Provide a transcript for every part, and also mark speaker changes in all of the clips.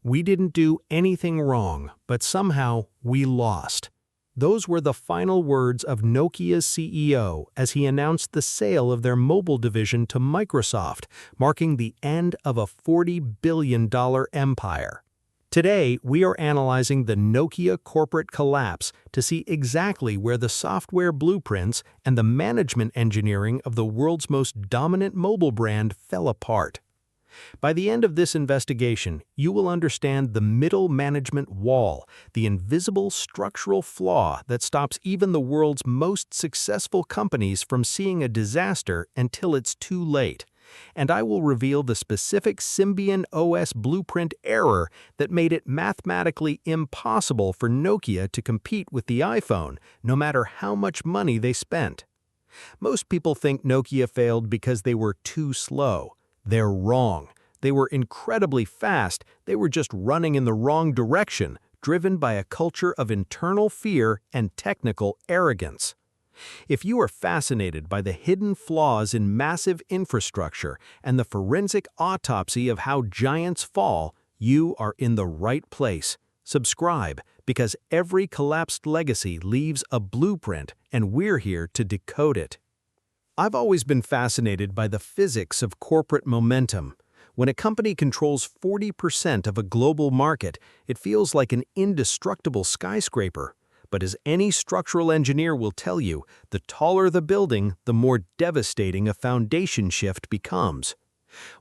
Speaker 1: We didn't do anything wrong, but somehow we lost. Those were the final words of Nokia's CEO as he announced the sale of their mobile division to Microsoft, marking the end of a $40 billion empire. Today, we are analyzing the Nokia corporate collapse to see exactly where the software blueprints and the management engineering of the world's most dominant mobile brand fell apart. By the end of this investigation, you will understand the middle management wall, the invisible structural flaw that stops even the world's most successful companies from seeing a disaster until it's too late. And I will reveal the specific Symbian OS blueprint error that made it mathematically impossible for Nokia to compete with the iPhone, no matter how much money they spent. Most people think Nokia failed because they were too slow. They're wrong. They were incredibly fast, they were just running in the wrong direction, driven by a culture of internal fear and technical arrogance. If you are fascinated by the hidden flaws in massive infrastructure and the forensic autopsy of how giants fall, you are in the right place. Subscribe, because every collapsed legacy leaves a blueprint, and we're here to decode it. I've always been fascinated by the physics of corporate momentum. When a company controls 40% of a global market, it feels like an indestructible skyscraper. But as any structural engineer will tell you, the taller the building, the more devastating a foundation shift becomes.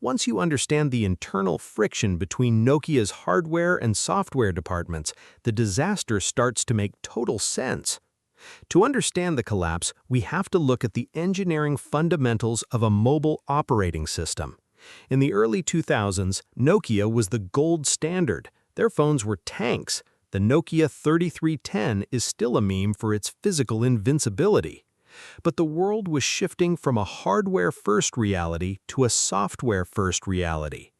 Speaker 1: Once you understand the internal friction between Nokia's hardware and software departments, the disaster starts to make total sense. To understand the collapse, we have to look at the engineering fundamentals of a mobile operating system. In the early 2000s, Nokia was the gold standard. Their phones were tanks. The Nokia 3310 is still a meme for its physical invincibility. But the world was shifting from a hardware-first reality to a software-first reality.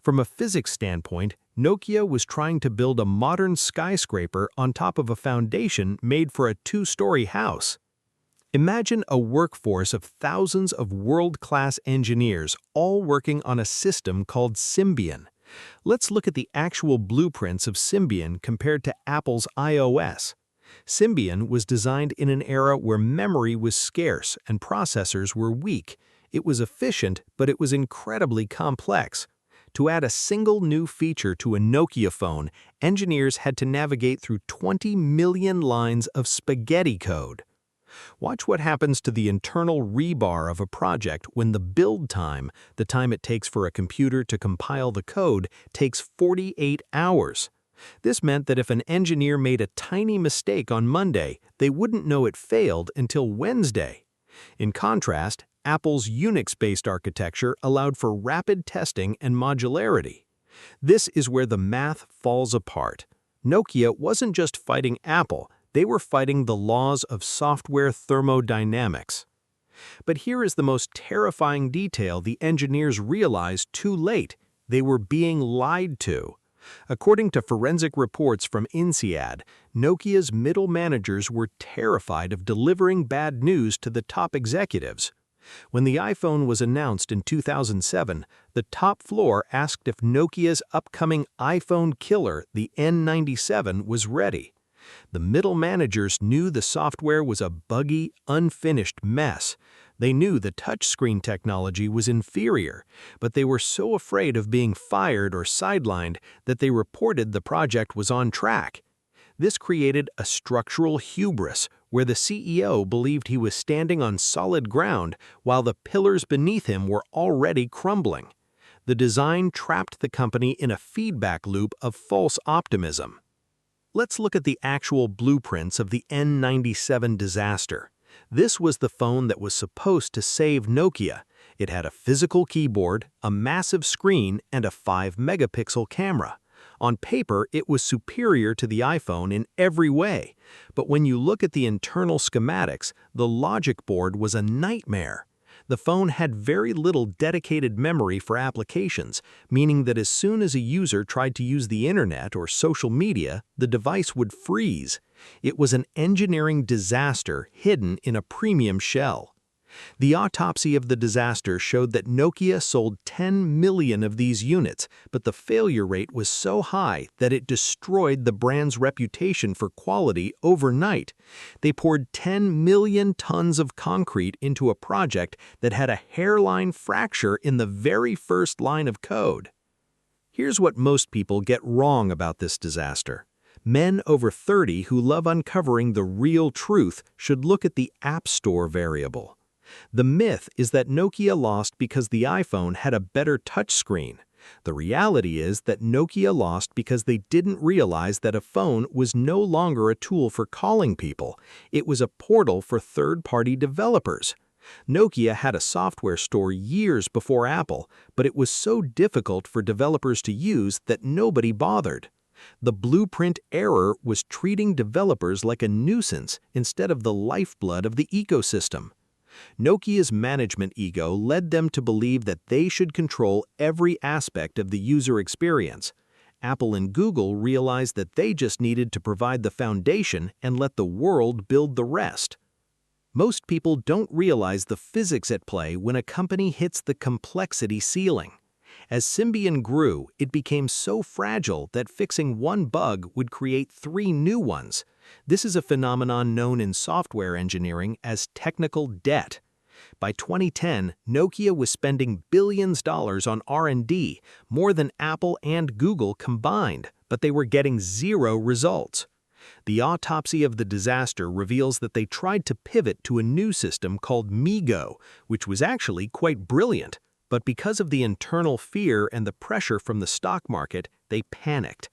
Speaker 1: From a physics standpoint, Nokia was trying to build a modern skyscraper on top of a foundation made for a two-story house. Imagine a workforce of thousands of world-class engineers all working on a system called Symbian. Let's look at the actual blueprints of Symbian compared to Apple's iOS. Symbian was designed in an era where memory was scarce and processors were weak. It was efficient, but it was incredibly complex. To add a single new feature to a Nokia phone, engineers had to navigate through 20 million lines of spaghetti code. Watch what happens to the internal rebar of a project when the build time, the time it takes for a computer to compile the code, takes 48 hours. This meant that if an engineer made a tiny mistake on Monday, they wouldn't know it failed until Wednesday. In contrast, Apple's Unix-based architecture allowed for rapid testing and modularity. This is where the math falls apart. Nokia wasn't just fighting Apple, they were fighting the laws of software thermodynamics. But here is the most terrifying detail the engineers realized too late: they were being lied to. According to forensic reports from INSEAD, Nokia's middle managers were terrified of delivering bad news to the top executives. When the iPhone was announced in 2007, the top floor asked if Nokia's upcoming iPhone killer, the N97, was ready. The middle managers knew the software was a buggy, unfinished mess. They knew the touchscreen technology was inferior, but they were so afraid of being fired or sidelined that they reported the project was on track. This created a structural hubris where the CEO believed he was standing on solid ground while the pillars beneath him were already crumbling. The design trapped the company in a feedback loop of false optimism. Let's look at the actual blueprints of the N97 disaster. This was the phone that was supposed to save Nokia. It had a physical keyboard, a massive screen, and a 5-megapixel camera. On paper, it was superior to the iPhone in every way. But when you look at the internal schematics, the logic board was a nightmare. The phone had very little dedicated memory for applications, meaning that as soon as a user tried to use the internet or social media, the device would freeze. It was an engineering disaster hidden in a premium shell. The autopsy of the disaster showed that Nokia sold 10 million of these units, but the failure rate was so high that it destroyed the brand's reputation for quality overnight. They poured 10 million tons of concrete into a project that had a hairline fracture in the very first line of code. Here's what most people get wrong about this disaster. Men over 30 who love uncovering the real truth should look at the App Store variable. The myth is that Nokia lost because the iPhone had a better touchscreen. The reality is that Nokia lost because they didn't realize that a phone was no longer a tool for calling people. It was a portal for third-party developers. Nokia had a software store years before Apple, but it was so difficult for developers to use that nobody bothered. The blueprint error was treating developers like a nuisance instead of the lifeblood of the ecosystem. Nokia's management ego led them to believe that they should control every aspect of the user experience. Apple and Google realized that they just needed to provide the foundation and let the world build the rest. Most people don't realize the physics at play when a company hits the complexity ceiling. As Symbian grew, it became so fragile that fixing one bug would create 3 new ones. This is a phenomenon known in software engineering as technical debt. By 2010, Nokia was spending billions on R&D, more than Apple and Google combined, but they were getting 0 results. The autopsy of the disaster reveals that they tried to pivot to a new system called Memo, which was actually quite brilliant. But because of the internal fear and the pressure from the stock market, they panicked.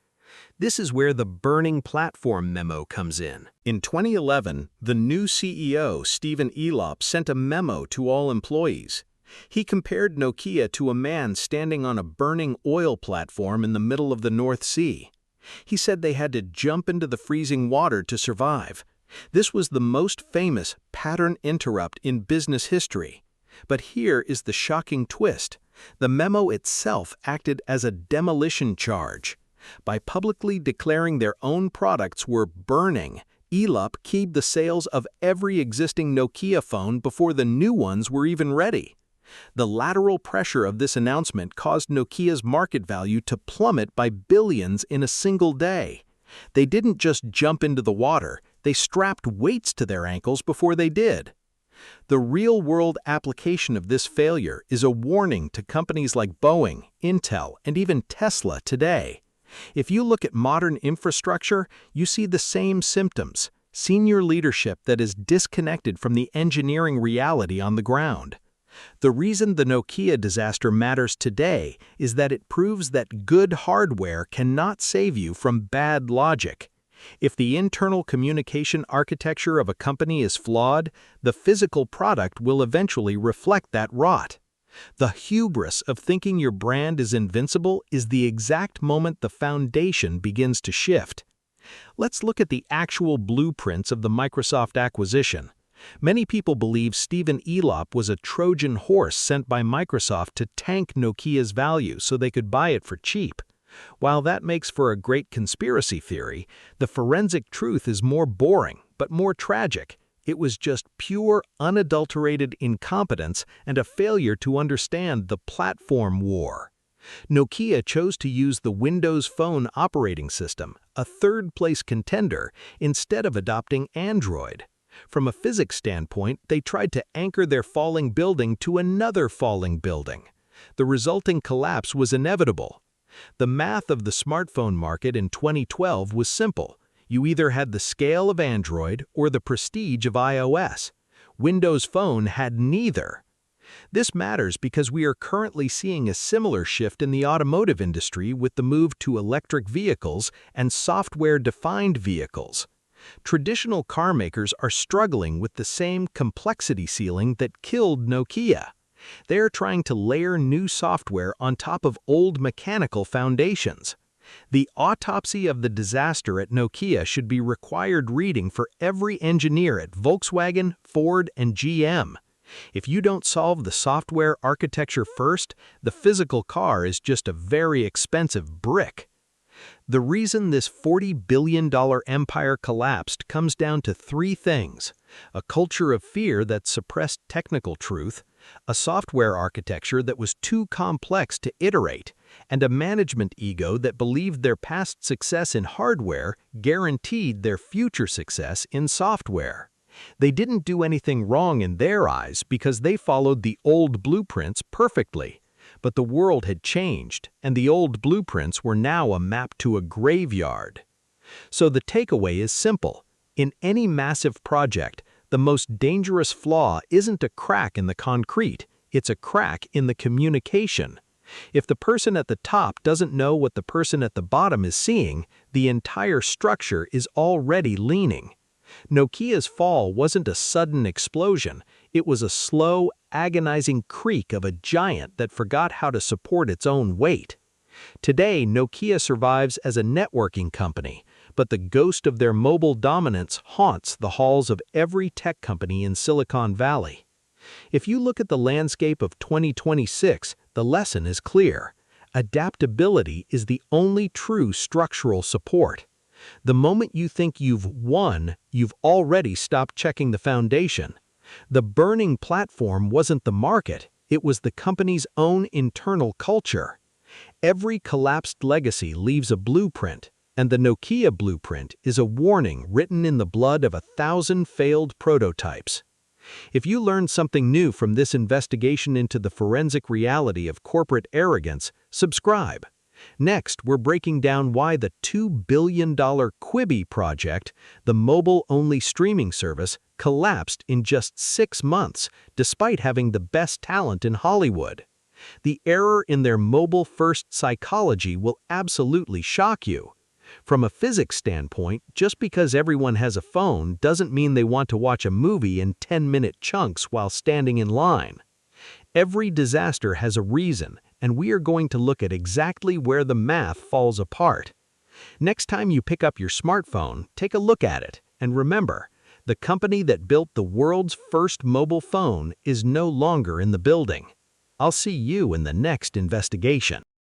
Speaker 1: This is where the burning platform memo comes in. In 2011, the new CEO, Stephen Elop, sent a memo to all employees. He compared Nokia to a man standing on a burning oil platform in the middle of the North Sea. He said they had to jump into the freezing water to survive. This was the most famous pattern interrupt in business history. But here is the shocking twist. The memo itself acted as a demolition charge. By publicly declaring their own products were burning, Elop keyed the sales of every existing Nokia phone before the new ones were even ready. The lateral pressure of this announcement caused Nokia's market value to plummet by billions in a single day. They didn't just jump into the water, they strapped weights to their ankles before they did. The real-world application of this failure is a warning to companies like Boeing, Intel, and even Tesla today. If you look at modern infrastructure, you see the same symptoms: senior leadership that is disconnected from the engineering reality on the ground. The reason the Nokia disaster matters today is that it proves that good hardware cannot save you from bad logic. If the internal communication architecture of a company is flawed, the physical product will eventually reflect that rot. The hubris of thinking your brand is invincible is the exact moment the foundation begins to shift. Let's look at the actual blueprints of the Microsoft acquisition. Many people believe Stephen Elop was a Trojan horse sent by Microsoft to tank Nokia's value so they could buy it for cheap. While that makes for a great conspiracy theory, the forensic truth is more boring, but more tragic. It was just pure, unadulterated incompetence and a failure to understand the platform war. Nokia chose to use the Windows Phone operating system, a third-place contender, instead of adopting Android. From a physics standpoint, they tried to anchor their falling building to another falling building. The resulting collapse was inevitable. The math of the smartphone market in 2012 was simple. You either had the scale of Android or the prestige of iOS. Windows Phone had neither. This matters because we are currently seeing a similar shift in the automotive industry with the move to electric vehicles and software-defined vehicles. Traditional car makers are struggling with the same complexity ceiling that killed Nokia. They're trying to layer new software on top of old mechanical foundations. The autopsy of the disaster at Nokia should be required reading for every engineer at Volkswagen, Ford, and GM. If you don't solve the software architecture first, the physical car is just a very expensive brick. The reason this $40 billion empire collapsed comes down to 3 things: A culture of fear that suppressed technical truth, a software architecture that was too complex to iterate, and a management ego that believed their past success in hardware guaranteed their future success in software. They didn't do anything wrong in their eyes because they followed the old blueprints perfectly. But the world had changed, and the old blueprints were now a map to a graveyard. So the takeaway is simple. In any massive project, the most dangerous flaw isn't a crack in the concrete, it's a crack in the communication. If the person at the top doesn't know what the person at the bottom is seeing, the entire structure is already leaning. Nokia's fall wasn't a sudden explosion, it was a slow, agonizing creak of a giant that forgot how to support its own weight. Today, Nokia survives as a networking company, but the ghost of their mobile dominance haunts the halls of every tech company in Silicon Valley. If you look at the landscape of 2026, the lesson is clear. Adaptability is the only true structural support. The moment you think you've won, you've already stopped checking the foundation. The burning platform wasn't the market, it was the company's own internal culture. Every collapsed legacy leaves a blueprint, and the Nokia blueprint is a warning written in the blood of 1,000 failed prototypes. If you learned something new from this investigation into the forensic reality of corporate arrogance, subscribe. Next, we're breaking down why the $2 billion Quibi project, the mobile-only streaming service, collapsed in just 6 months, despite having the best talent in Hollywood. The error in their mobile-first psychology will absolutely shock you. From a physics standpoint, just because everyone has a phone doesn't mean they want to watch a movie in 10-minute chunks while standing in line. Every disaster has a reason, and we are going to look at exactly where the math falls apart. Next time you pick up your smartphone, take a look at it, and remember, the company that built the world's first mobile phone is no longer in the building. I'll see you in the next investigation.